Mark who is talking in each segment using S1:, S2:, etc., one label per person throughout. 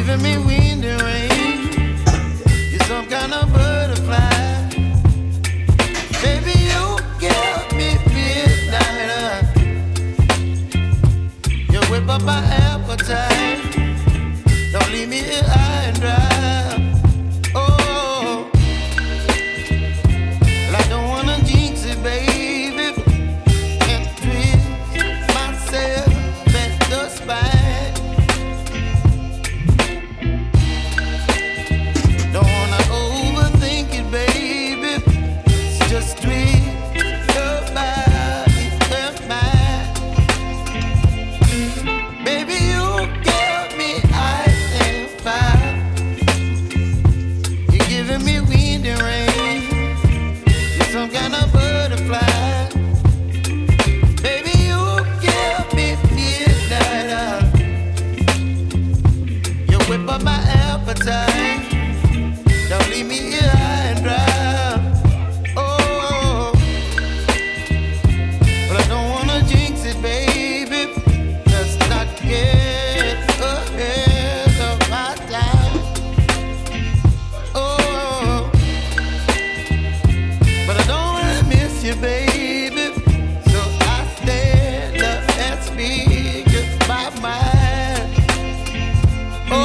S1: giving me wind and rain. You're some kind of butterfly. Baby, you give me midnight. You whip up my appetite. Don't leave me here high and dry. Oh, well, I don't wanna jinx it, baby, and twist myself at the spine. Don't wanna overthink it, baby. It's just twist your body and mine. Baby, you give me ice and fire. You're giving me wind and rain. You're some kind of butterfly. Baby, you give me midnight. You whip up my appetite. Don't leave me here high and dry. Oh, but I don't wanna jinx it, baby. Let's not get ahead of my time. Oh, but I don't wanna miss you, baby. So I stand up and speak my mind. Oh.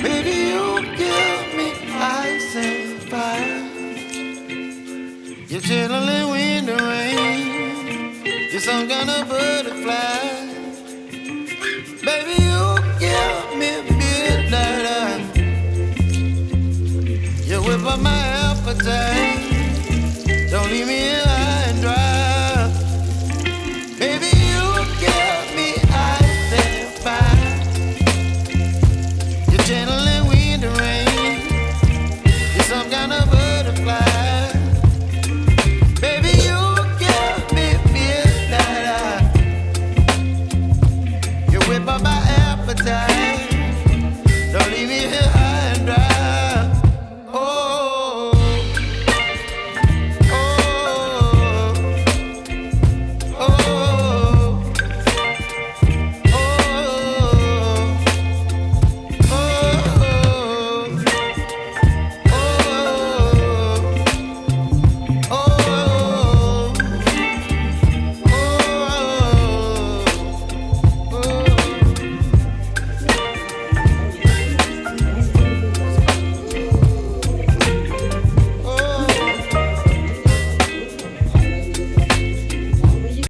S1: Baby, you give me ice and fire. You're chilling wind and rain. You're some kind of butterfly. Baby, you give me midnight. You whip up my appetite. Don't leave me